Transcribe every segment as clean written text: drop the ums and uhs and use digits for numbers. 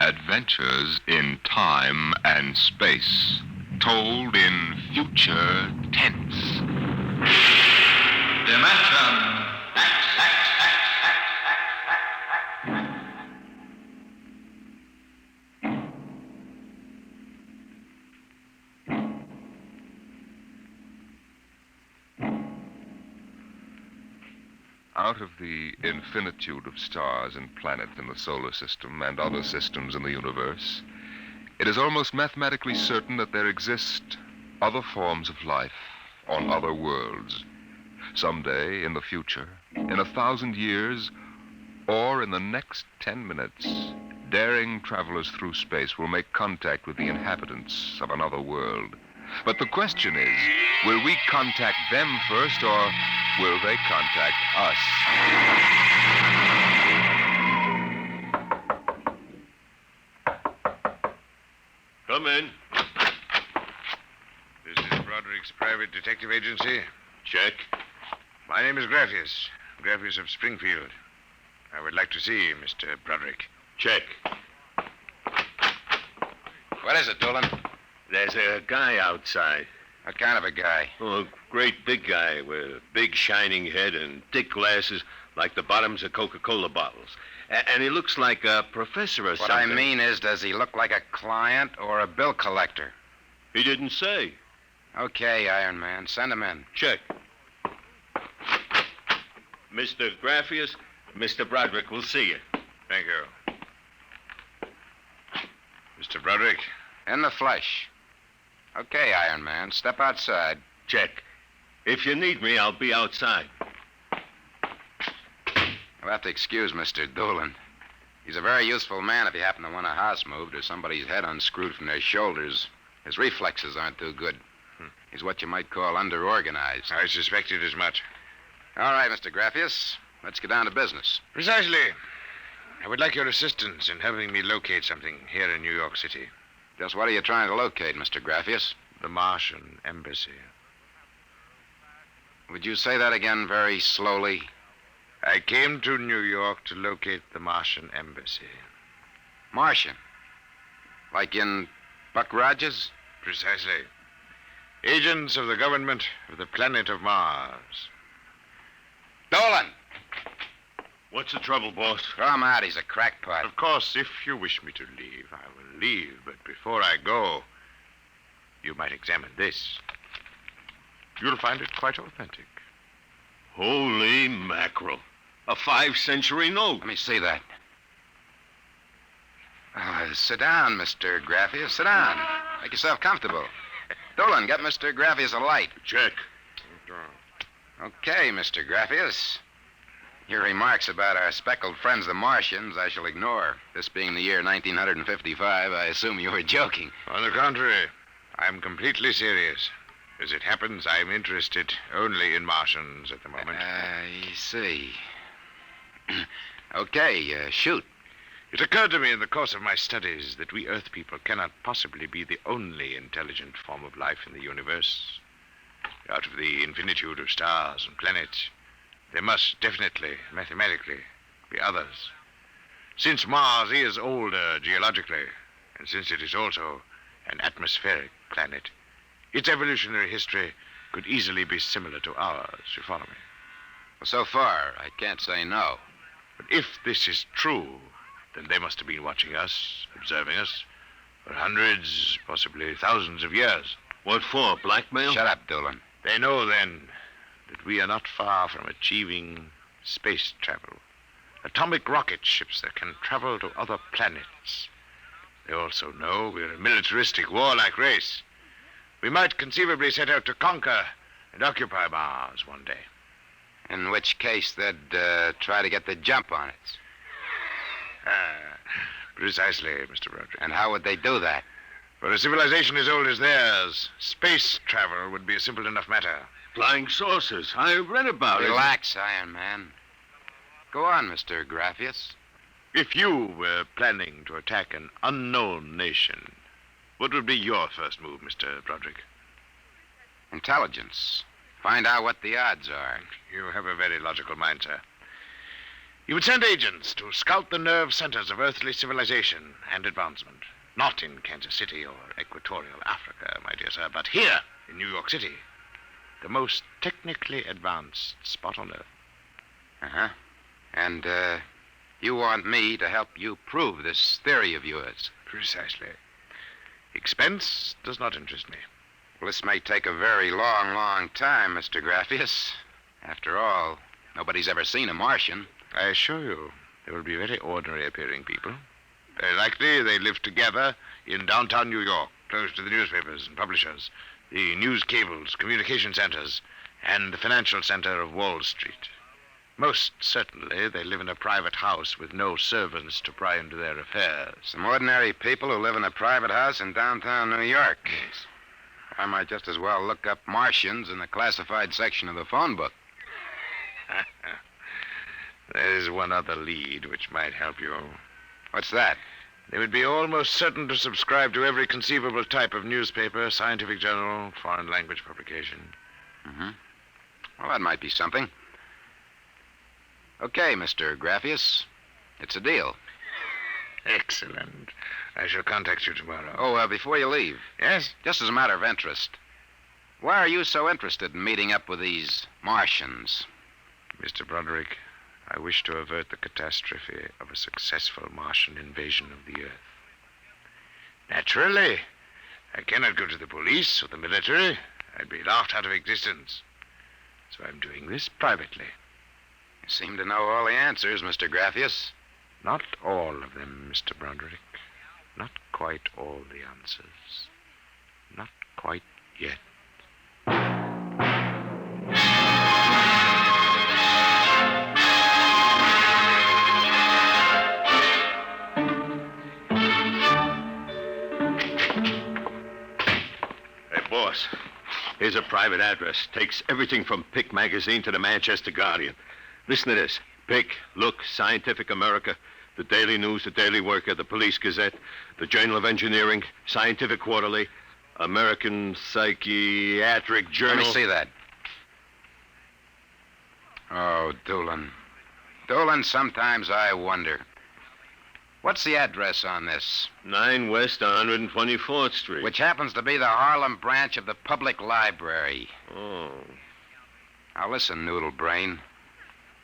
Adventures in time and space, told in future tense. Dimension X. Out of the infinitude of stars and planets in the solar system and other systems in the universe, it is almost mathematically certain that there exist other forms of life on other worlds. Someday in the future, in 1,000 years, or in the next 10 minutes, daring travelers through space will make contact with the inhabitants of another world. But the question is, will we contact them first, or will they contact us? Come in. This is Broderick's private detective agency. Check. My name is Graffius of Springfield. I would like to see Mr. Broderick. Check. What is it, Dolan? There's a guy outside. What kind of a guy? Oh, a great big guy with a big shining head and thick glasses like the bottoms of Coca-Cola bottles. And he looks like a professor or something. What I mean is, does he look like a client or a bill collector? He didn't say. Okay, Iron Man. Send him in. Check. Mr. Graffius, Mr. Broderick will see you. Thank you. Mr. Broderick? In the flesh. Okay, Iron Man. Step outside. Check. If you need me, I'll be outside. You'll have to excuse Mr. Dolan. He's a very useful man if you happen to want a house moved or somebody's head unscrewed from their shoulders. His reflexes aren't too good. He's what you might call underorganized. I suspected as much. All right, Mr. Graffius. Let's get down to business. Precisely. I would like your assistance in helping me locate something here in New York City. Just what are you trying to locate, Mr. Graffius? The Martian Embassy. Would you say that again very slowly? I came to New York to locate the Martian Embassy. Martian? Like in Buck Rogers? Precisely. Agents of the government of the planet of Mars. Dolan! What's the trouble, boss? Throw him out. He's a crackpot. Of course, if you wish me to leave, I will leave. But before I go, you might examine this. You'll find it quite authentic. Holy mackerel. A 5th-century note. Let me see that. Sit down, Mr. Graffius. Sit down. Make yourself comfortable. Dolan, get Mr. Graffius a light. Check. Okay, Mr. Graffius. Your remarks about our speckled friends, the Martians, I shall ignore. This being the year 1955, I assume you were joking. On the contrary, I'm completely serious. As it happens, I'm interested only in Martians at the moment. I see. Okay, shoot. It occurred to me in the course of my studies that we Earth people cannot possibly be the only intelligent form of life in the universe. Out of the infinitude of stars and planets, there must definitely, mathematically, be others. Since Mars is older geologically, and since it is also an atmospheric planet, its evolutionary history could easily be similar to ours. You follow me? So far, I can't say no. But if this is true, then they must have been watching us, observing us, for hundreds, possibly thousands of years. What for, blackmail? Shut up, Dolan. They know, then, that we are not far from achieving space travel. Atomic rocket ships that can travel to other planets. They also know we're a militaristic, warlike race. We might conceivably set out to conquer and occupy Mars one day. In which case, they'd try to get the jump on it. Precisely, Mr. Broderick. And how would they do that? For a civilization as old as theirs, space travel would be a simple enough matter. Flying saucers. I read about it. Relax, Iron Man. Go on, Mr. Graffius. If you were planning to attack an unknown nation, what would be your first move, Mr. Broderick? Intelligence. Find out what the odds are. You have a very logical mind, sir. You would send agents to scout the nerve centers of earthly civilization and advancement. Not in Kansas City or equatorial Africa, my dear sir, but here in New York City. The most technically advanced spot on Earth. Uh-huh. And, you want me to help you prove this theory of yours? Precisely. Expense does not interest me. Well, this may take a very long, long time, Mr. Graffius. After all, nobody's ever seen a Martian. I assure you, they will be very ordinary-appearing people. Very likely they live together in downtown New York, close to the newspapers and publishers, the news cables, communication centers, and the financial center of Wall Street. Most certainly, they live in a private house with no servants to pry into their affairs. Some ordinary people who live in a private house in downtown New York. Yes. I might just as well look up Martians in the classified section of the phone book. There's one other lead which might help you. What's that? They would be almost certain to subscribe to every conceivable type of newspaper, scientific journal, foreign language publication. Mm-hmm. Well, that might be something. Okay, Mr. Graffius. It's a deal. Excellent. I shall contact you tomorrow. Oh, before you leave, Yes? just as a matter of interest, why are you so interested in meeting up with these Martians? Mr. Broderick, I wish to avert the catastrophe of a successful Martian invasion of the Earth. Naturally, I cannot go to the police or the military. I'd be laughed out of existence. So I'm doing this privately. You seem to know all the answers, Mr. Graffius. Not all of them, Mr. Broderick. Not quite all the answers. Not quite yet. Hey, boss. Here's a private address. Takes everything from Pick magazine to the Manchester Guardian. Listen to this. Pick, Look, Scientific America, the Daily News, the Daily Worker, the Police Gazette, the Journal of Engineering, Scientific Quarterly, American Psychiatric Journal. Let me see that. Oh, Doolin. Doolin, sometimes I wonder. What's the address on this? 9 West 124th Street. Which happens to be the Harlem branch of the Public Library. Oh. Now listen, Noodle Brain.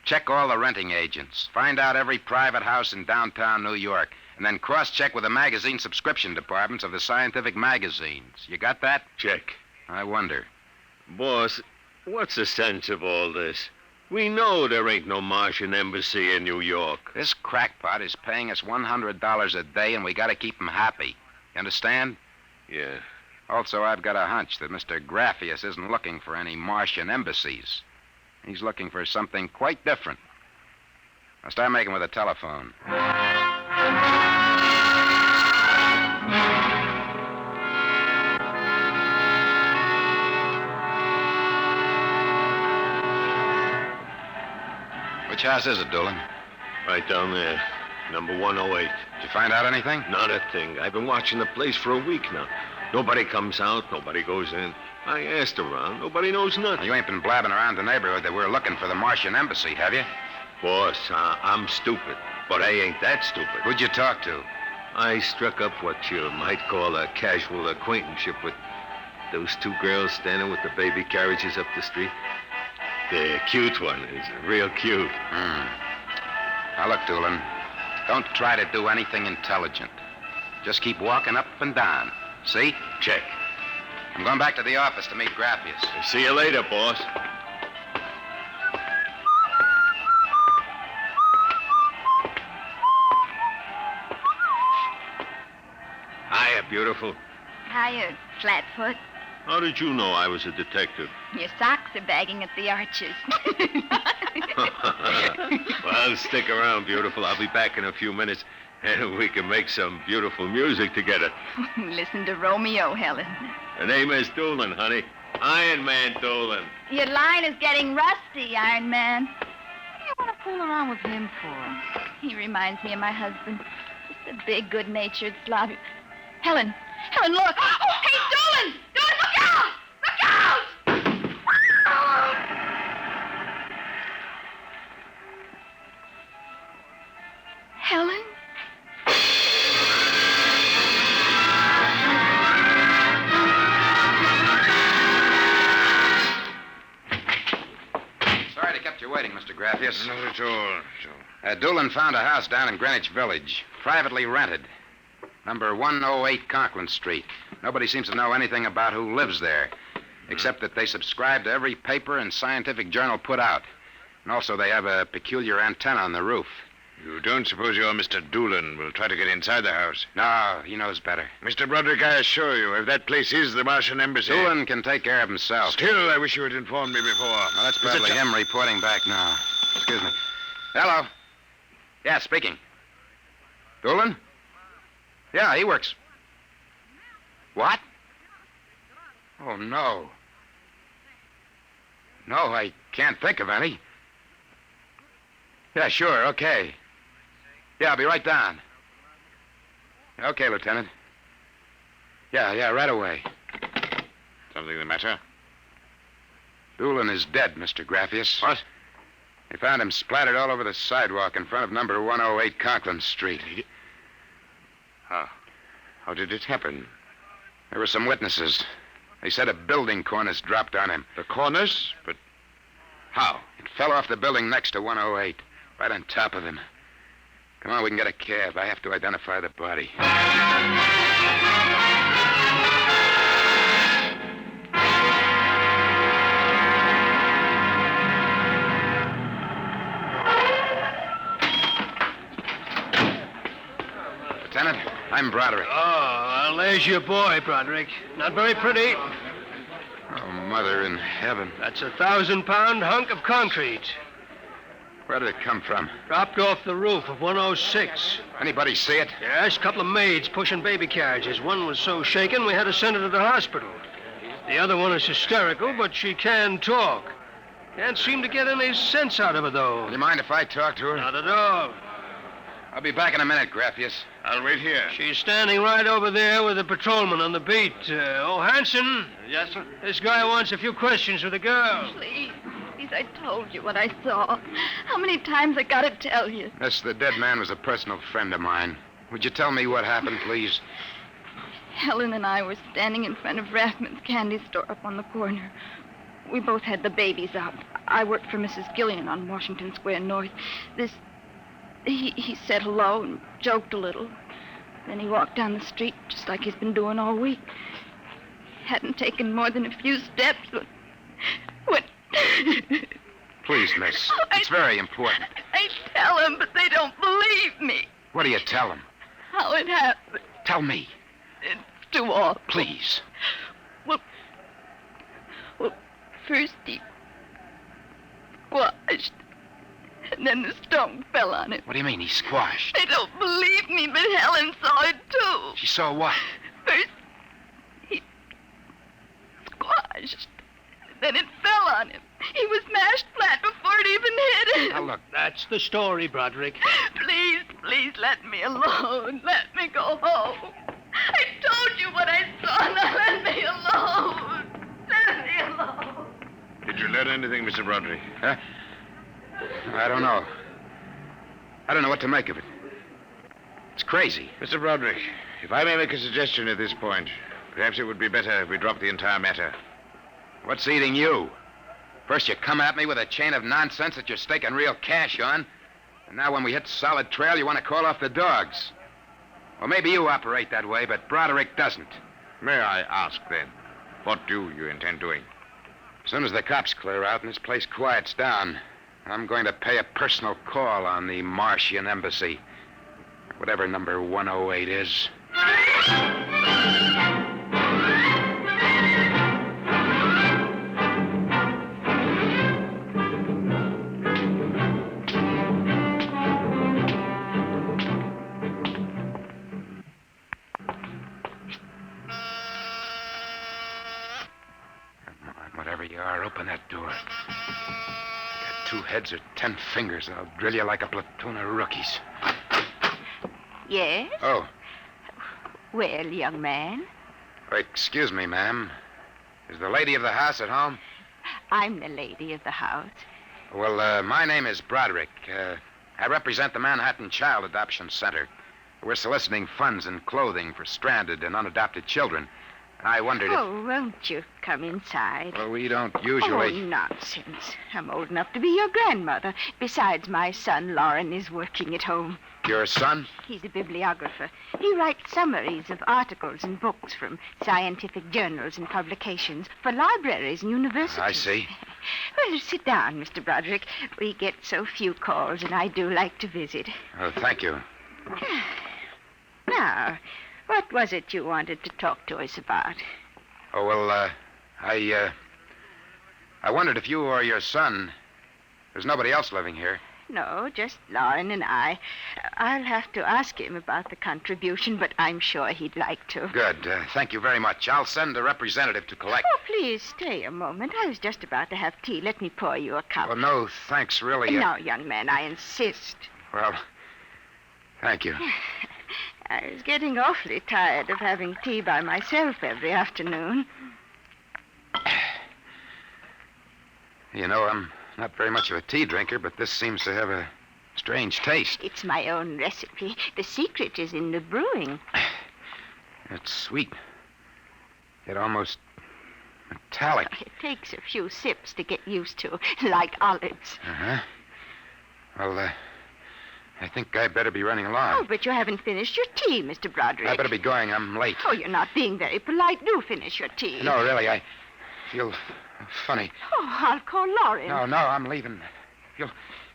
Check all the renting agents. Find out every private house in downtown New York. And then cross-check with the magazine subscription departments of the scientific magazines. You got that? Check. I wonder. Boss, what's the sense of all this? We know there ain't no Martian embassy in New York. This crackpot is paying us $100 a day, and we gotta keep him happy. You understand? Yeah. Also, I've got a hunch that Mr. Graffius isn't looking for any Martian embassies. He's looking for something quite different. Now start making with a telephone. Which house is it, Doolin? Right down there. Number 108. Did you find out anything? Not a thing. I've been watching the place for a week now. Nobody comes out. Nobody goes in. I asked around. Nobody knows nothing. You ain't been blabbing around the neighborhood that we're looking for the Martian embassy, have you? Boss, I'm stupid. But I ain't that stupid. Who'd you talk to? I struck up what you might call a casual acquaintanceship with those two girls standing with the baby carriages up the street. The cute one is real cute. Now, look, Doolin, don't try to do anything intelligent. Just keep walking up and down. See? Check. I'm going back to the office to meet Graffius. See you later, boss. Hiya, beautiful. Hiya, Flatfoot. How did you know I was a detective? Your socks are bagging at the arches. Well, stick around, beautiful. I'll be back in a few minutes, and we can make some beautiful music together. Listen to Romeo, Helen. The name is Doolin, honey. Iron Man Doolin. Your line is getting rusty, Iron Man. What do you want to fool around with him for? He reminds me of my husband. Just a big, good-natured slob. Helen, look. Oh, hey, Doolin! Doolin, look out! Look out! Helen? Sorry to kept you waiting, Mr. Graffius. Not at all. Doolan found a house down in Greenwich Village, privately rented. Number 108 Conklin Street. Nobody seems to know anything about who lives there, except that they subscribe to every paper and scientific journal put out. And also they have a peculiar antenna on the roof. You don't suppose your Mr. Doolan will try to get inside the house? No, he knows better. Mr. Broderick, I assure you, if that place is the Martian embassy... Doolan can take care of himself. Still, I wish you had informed me before. Well, that's probably him reporting back now. Excuse me. Hello. Yeah, speaking. Doolan? Yeah, he works. What? Oh, no. No, I can't think of any. Yeah, sure, okay. Yeah, I'll be right down. Okay, Lieutenant. Yeah, right away. Something the matter? Doolan is dead, Mr. Graffius. What? They found him splattered all over the sidewalk in front of number 108 Conklin Street. How did it happen? There were some witnesses. They said a building cornice dropped on him. The cornice? But how? It fell off the building next to 108, right on top of him. Come on, we can get a cab. I have to identify the body. Lieutenant, I'm Broderick. Oh, well, there's your boy, Broderick. Not very pretty. Oh, Mother in heaven. That's a 1,000-pound hunk of concrete. Where did it come from? Dropped off the roof of 106. Anybody see it? Yes, a couple of maids pushing baby carriages. One was so shaken we had to send her to the hospital. The other one is hysterical, but she can talk. Can't seem to get any sense out of her, though. Do you mind if I talk to her? Not at all. I'll be back in a minute, Graffius. I'll wait here. She's standing right over there with the patrolman on the beat. Hanson. Yes, sir? This guy wants a few questions with the girl. Please, I told you what I saw. How many times I gotta tell you? Yes, the dead man was a personal friend of mine. Would you tell me what happened, please? Helen and I were standing in front of Rathman's candy store up on the corner. We both had the babies out. I worked for Mrs. Gillian on Washington Square North. He said hello and joked a little. Then he walked down the street just like he's been doing all week. Hadn't taken more than a few steps when... Please, miss. It's very important. I tell them, but they don't believe me. What do you tell them? How it happened. Tell me. It's too awful. Please. Well, first he squashed, and then the stone fell on him. What do you mean he squashed? They don't believe me, but Helen saw it too. She saw what? First, he squashed, then it fell on him. He was mashed flat before it even hit him. Now, look. That's the story, Broderick. Please let me alone. Let me go home. I told you what I saw. Now let me alone. Let me alone. Did you learn anything, Mr. Broderick? Huh? I don't know. I don't know what to make of it. It's crazy. Mr. Broderick, if I may make a suggestion at this point, perhaps it would be better if we dropped the entire matter. What's eating you? First you come at me with a chain of nonsense that you're staking real cash on. And now when we hit solid trail, you want to call off the dogs. Well, maybe you operate that way, but Broderick doesn't. May I ask, then, what do you intend doing? As soon as the cops clear out and this place quiets down, I'm going to pay a personal call on the Martian embassy. Whatever number 108 is. Whatever you are, open that door. Got 2 heads or 10 fingers, and I'll drill you like a platoon of rookies. Yes? Oh, Well, young man, excuse me, ma'am. Is the lady of the house at home? I'm the lady of the house. Well, my name is Broderick. I represent the Manhattan Child Adoption Center. We're soliciting funds and clothing for stranded and unadopted children. I wondered if... Oh, won't you come inside? Well, we don't usually... Oh, nonsense. I'm old enough to be your grandmother. Besides, my son, Lauren, is working at home. Your son? He's a bibliographer. He writes summaries of articles and books from scientific journals and publications for libraries and universities. I see. Well, sit down, Mr. Broderick. We get so few calls, and I do like to visit. Oh, thank you. Now, what was it you wanted to talk to us about? Oh, well, I wondered if you or your son... There's nobody else living here. No, just Lauren and I. I'll have to ask him about the contribution, but I'm sure he'd like to. Good. Thank you very much. I'll send a representative to collect... Oh, please stay a moment. I was just about to have tea. Let me pour you a cup. Well, no, thanks, really. No, young man, I insist. Well, thank you. I was getting awfully tired of having tea by myself every afternoon. You know, I'm not very much of a tea drinker, but this seems to have a strange taste. It's my own recipe. The secret is in the brewing. It's sweet. Yet almost metallic. It takes a few sips to get used to, like olives. Uh-huh. Well, I think I'd better be running along. Oh, but you haven't finished your tea, Mr. Broderick. I better be going. I'm late. Oh, you're not being very polite. Do finish your tea. No, really, I feel funny. Oh, I'll call Lauren. No, I'm leaving. I feel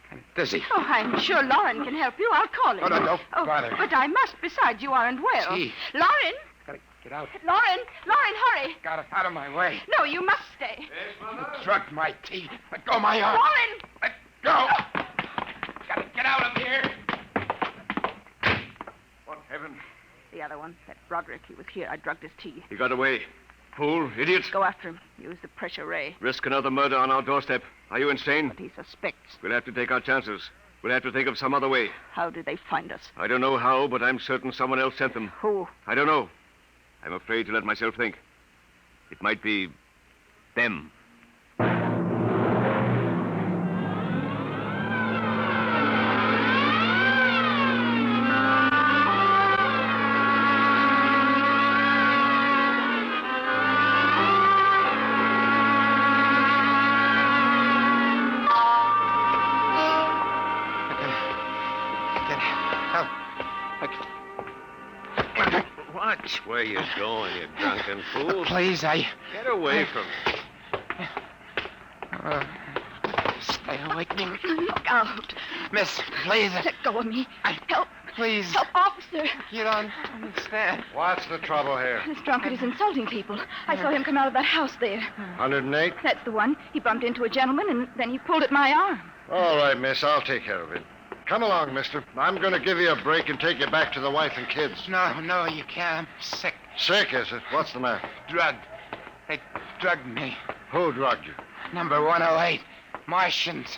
kind of dizzy. Oh, I'm sure Lauren can help you. I'll call him. Oh, no, don't bother. But I must. Besides, you aren't well. Tea. Lauren! Gotta get out. Lauren, hurry. Got it out of my way. No, you must stay. Drugged my tea. Let go of my arm. Lauren! Let go. Gotta get out of here. What heaven? The other one, that Broderick, he was here. I drugged his tea. He got away. Fool, idiot. Go after him. Use the pressure ray. Risk another murder on our doorstep. Are you insane? What he suspects. We'll have to take our chances. We'll have to think of some other way. How did they find us? I don't know how, but I'm certain someone else sent them. Who? I don't know. I'm afraid to let myself think. It might be them. Watch where you're going, you drunken fool. Please, Get away from me. Stay awake. Look out. Miss, please. Let go of me. Help. Please. Help, officer. You don't understand. What's the trouble here? This drunkard is insulting people. I saw him come out of that house there. 108? That's the one. He bumped into a gentleman, and then he pulled at my arm. All right, miss. I'll take care of it. Come along, mister. I'm going to give you a break and take you back to the wife and kids. No, you can't. I'm sick. Sick, is it? What's the matter? Drugged. They drugged me. Who drugged you? Number 108. Martians.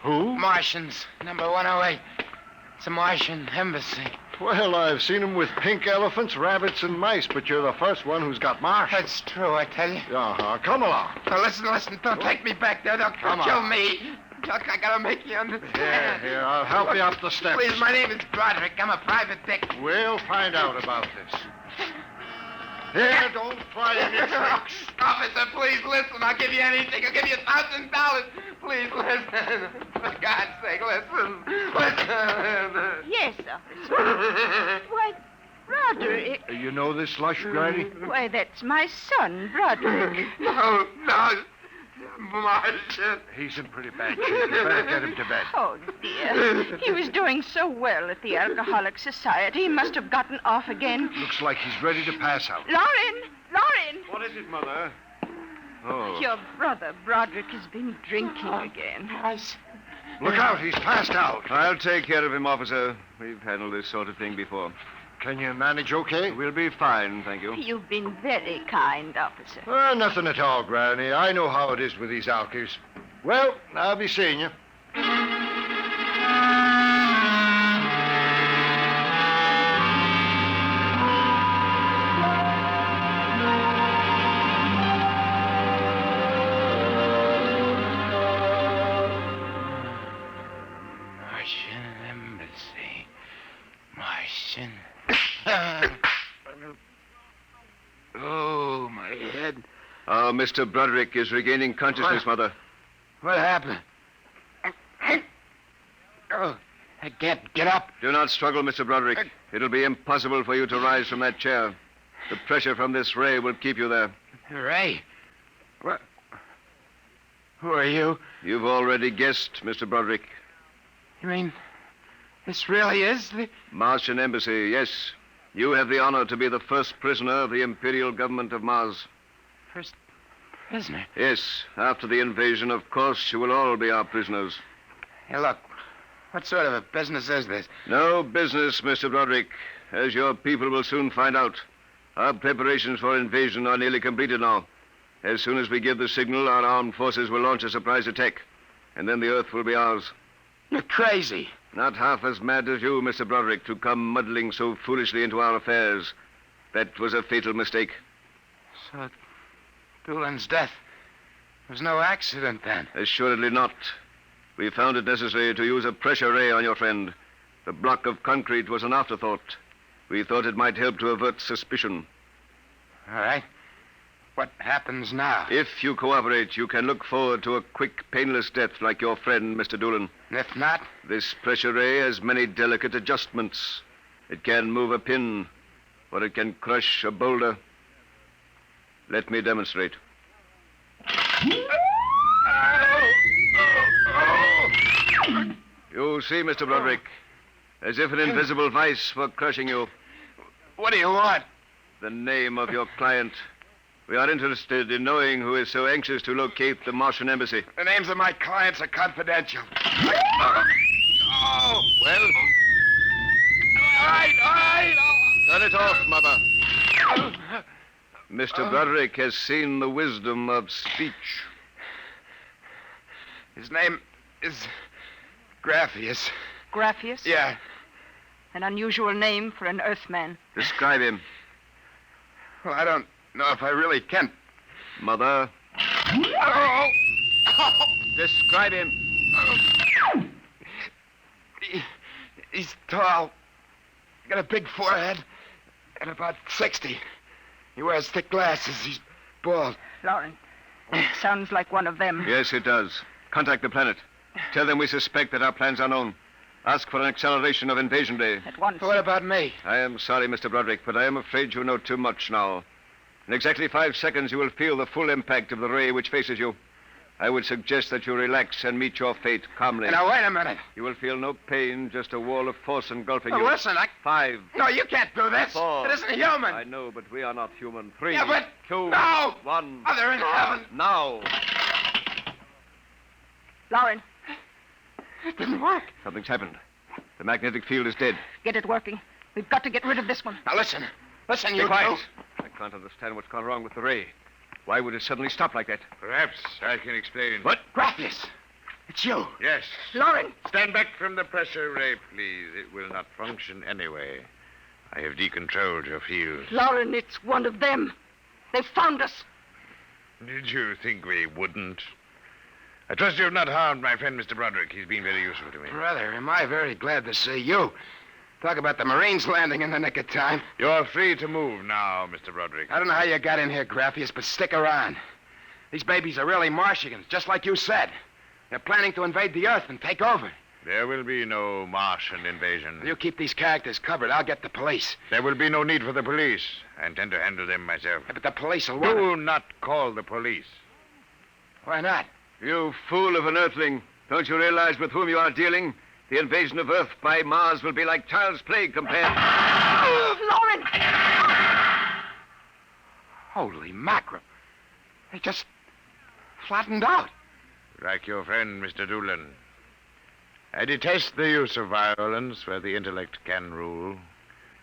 Who? Martians. Number 108. It's a Martian embassy. Well, I've seen them with pink elephants, rabbits, and mice, but you're the first one who's got marsh. That's true, I tell you. Uh-huh. Come along. Now, listen. Don't take me back there. They'll Come kill on. me. Look, I gotta make you understand. Here, I'll help you up the steps. Please, my name is Broderick. I'm a private dick. We'll find out about this. Here, don't try any tricks. Officer, please listen. I'll give you anything. I'll give you $1,000. Please listen. For God's sake, listen. Listen. Yes, officer. Why, Broderick. You know this slush, Granny? Why, that's my son, Broderick. No. Martian. He's in pretty bad shape. You better get him to bed. Oh, dear. He was doing so well at the Alcoholic Society. He must have gotten off again. Looks like he's ready to pass out. Lauren! What is it, Mother? Oh. Your brother, Broderick, has been drinking again. Look out, he's passed out. I'll take care of him, officer. We've handled this sort of thing before. Can you manage okay? We'll be fine, thank you. You've been very kind, officer. Nothing at all, Granny. I know how it is with these alkies. Well, I'll be seeing you. Martian. Radiation. Oh, my head. Oh, Mr. Broderick is regaining consciousness, Mother. What happened? Oh, I can't get up. Do not struggle, Mr. Broderick. It'll be impossible for you to rise from that chair. The pressure from this ray will keep you there. Ray? What? Who are you? You've already guessed, Mr. Broderick. You mean this really is the... Martian Embassy, yes. You have the honor to be the first prisoner of the Imperial Government of Mars. First prisoner? Yes. After the invasion, of course, you will all be our prisoners. Hey, look. What sort of a business is this? No business, Mr. Broderick. As your people will soon find out. Our preparations for invasion are nearly completed now. As soon as we give the signal, our armed forces will launch a surprise attack. And then the Earth will be ours. You're crazy. Not half as mad as you, Mr. Broderick, to come muddling so foolishly into our affairs. That was a fatal mistake. So, Doolan's death was no accident, then? Assuredly not. We found it necessary to use a pressure ray on your friend. The block of concrete was an afterthought. We thought it might help to avert suspicion. All right. What happens now? If you cooperate, you can look forward to a quick, painless death like your friend, Mr. Doolan. If not? This pressure ray has many delicate adjustments. It can move a pin, or it can crush a boulder. Let me demonstrate. You see, Mr. Broderick, as if an invisible vice were crushing you. What do you want? The name of your client. We are interested in knowing who is so anxious to locate the Martian Embassy. The names of my clients are confidential. Well? All right. Turn it off, Mother. Mr. Broderick has seen the wisdom of speech. His name is Graphius. Graphius? Yeah. An unusual name for an Earthman. Describe him. Well, I don't know if I really can. Mother. Describe him. He's tall. Got a big forehead. And about 60. He wears thick glasses. He's bald. Lauren, sounds like one of them. Yes, it does. Contact the planet. Tell them we suspect that our plans are known. Ask for an acceleration of invasion day. At once. What about me? I am sorry, Mr. Broderick, but I am afraid you know too much now. In exactly 5 seconds, you will feel the full impact of the ray which faces you. I would suggest that you relax and meet your fate calmly. Now, wait a minute. You will feel no pain, just a wall of force engulfing Oh, you. listen, 5. No, you can't do this. 4. It isn't human. I know, but we are not human. 3. Yeah, but... 2. No! 1. Mother in heaven. Now. Lauren, It didn't work. Something's happened. The magnetic field is dead. get it working. We've got to get rid of this one. Now, listen. Listen, you Be quiet. two. I can't understand what's gone wrong with the ray. Why would it suddenly stop like that? Perhaps I can explain. What? Graphius. It's you. Yes. Lauren! Stand back from the pressure ray, please. It will not function anyway. I have decontrolled your field. Lauren, it's one of them. They've found us. Did you think we wouldn't? I trust you have not harmed my friend, Mr. Broderick. He's been very useful to me. Brother, am I very glad to see you. Talk about the Marines landing in the nick of time. You're free to move now, Mr. Broderick. I don't know how you got in here, Graphius, but stick around. These babies are really Martians, just like you said. They're planning to invade the Earth and take over. There will be no Martian invasion. You keep these characters covered. I'll get the police. There will be no need for the police. I intend to handle them myself. Yeah, but the police will want Do not call the police. Why not? You fool of an Earthling. Don't you realize with whom you are dealing? The invasion of Earth by Mars will be like child's play compared. Lauren! Holy mackerel. They just flattened out. Like your friend, Mr. Doolan. I detest the use of violence where the intellect can rule.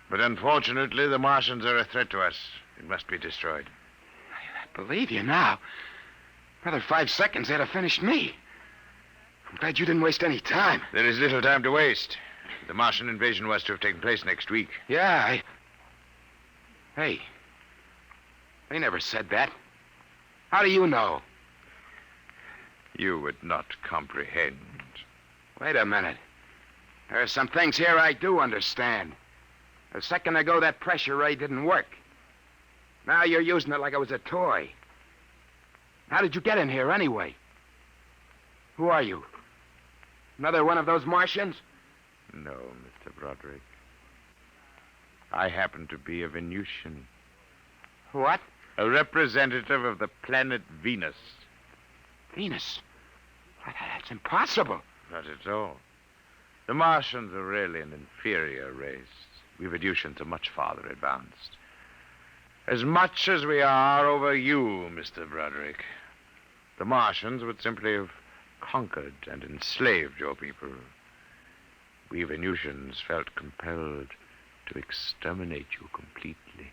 But unfortunately, the Martians are a threat to us. It must be destroyed. I believe you now. Another 5 seconds, they'd have finished me. I'm glad you didn't waste any time. There is little time to waste. The Martian invasion was to have taken place next week. Yeah, Hey, they never said that. How do you know? You would not comprehend. Wait a minute. There are some things here I do understand. A second ago, that pressure ray didn't work. Now you're using it like it was a toy. How did you get in here, anyway? Who are you? Another one of those Martians? No, Mr. Broderick. I happen to be a Venusian. What? A representative of the planet Venus. Venus? That's impossible. Not at all. The Martians are really an inferior race. We Venusians are much farther advanced. As much as we are over you, Mr. Broderick. The Martians would simply have conquered and enslaved your people. We Venusians felt compelled to exterminate you completely.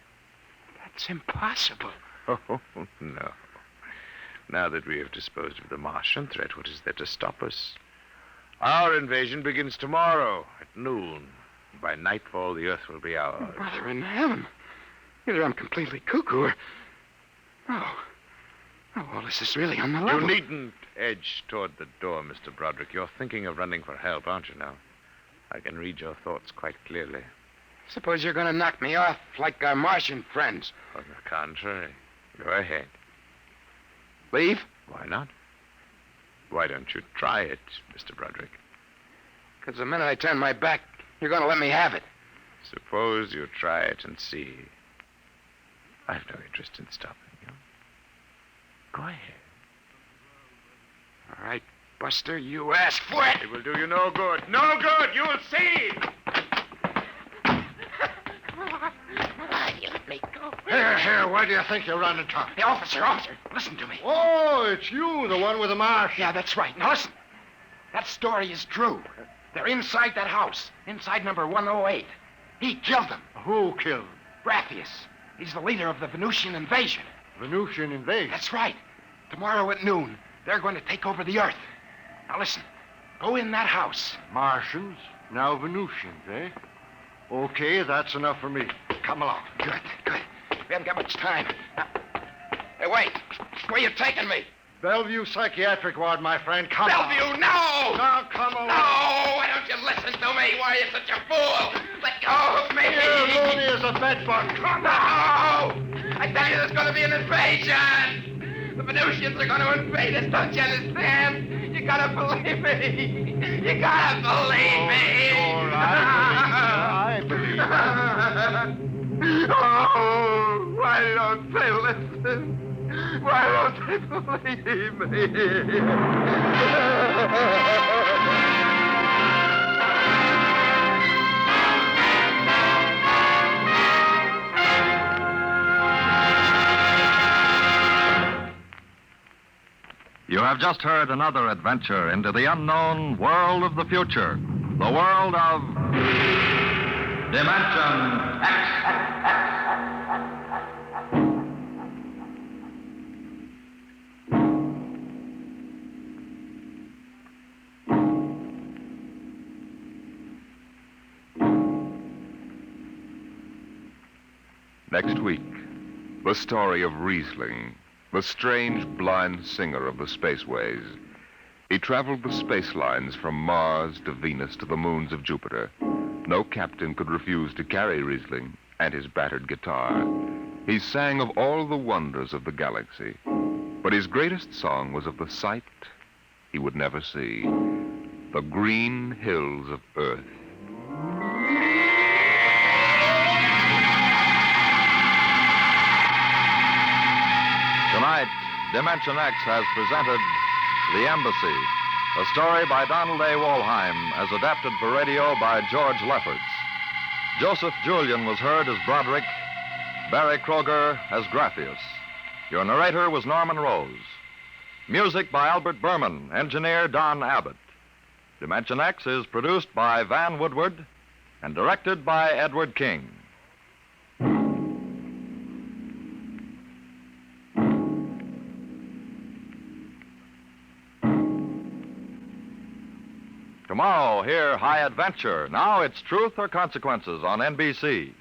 That's impossible. Oh, no. Now that we have disposed of the Martian threat, what is there to stop us? Our invasion begins tomorrow at noon. By nightfall, the Earth will be ours. Mother in heaven. Either I'm completely cuckoo or... Oh, well, this is really on the level. You needn't edge toward the door, Mr. Broderick. You're thinking of running for help, aren't you now? I can read your thoughts quite clearly. Suppose you're going to knock me off like our Martian friends. On the contrary. Go ahead. Leave? Why not? Why don't you try it, Mr. Broderick? Because the minute I turn my back, you're going to let me have it. Suppose you try it and see. I've no interest in stopping you. Go ahead. All right, Buster, you asked for it. It will do you no good. No good! You'll see! You let me go. Here, where do you think you're running, Tom? Hey, officer, listen to me. Oh, it's you, the one with the marsh. Yeah, that's right. Now listen. That story is true. They're inside that house, inside number 108. He killed them. Who killed? Brathius. He's the leader of the Venusian invasion. Venusian invasion? That's right. Tomorrow at noon, they're going to take over the Earth. Now listen. Go in that house. Martians, now Venusians, eh? Okay, that's enough for me. Come along. Good. We haven't got much time. Now, hey, wait. Where you taking me? Bellevue Psychiatric Ward, my friend. Come on. Bellevue, no! Now, come along. No! Why don't you listen to me? Why are you such a fool? Let go of me! You're loony as a bedbug. Come No! on. I tell you, there's going to be an invasion! The Venusians are going to invade us, don't you understand? You gotta believe me! You gotta believe me! Sure, I believe Oh, why don't they listen? Why don't they believe me? You have just heard another adventure into the unknown world of the future, the world of Dimension X. Next week, the story of Riesling, the strange blind singer of the spaceways. He traveled the space lines from Mars to Venus to the moons of Jupiter. No captain could refuse to carry Riesling and his battered guitar. He sang of all the wonders of the galaxy, but his greatest song was of the sight he would never see, the green hills of Earth. Tonight, Dimension X has presented The Embassy, a story by Donald A. Wollheim, as adapted for radio by George Lefferts. Joseph Julian was heard as Broderick, Barry Kroger as Graphius. Your narrator was Norman Rose. Music by Albert Berman, engineer Don Abbott. Dimension X is produced by Van Woodward and directed by Edward King. Tomorrow, hear High Adventure. Now it's Truth or Consequences on NBC.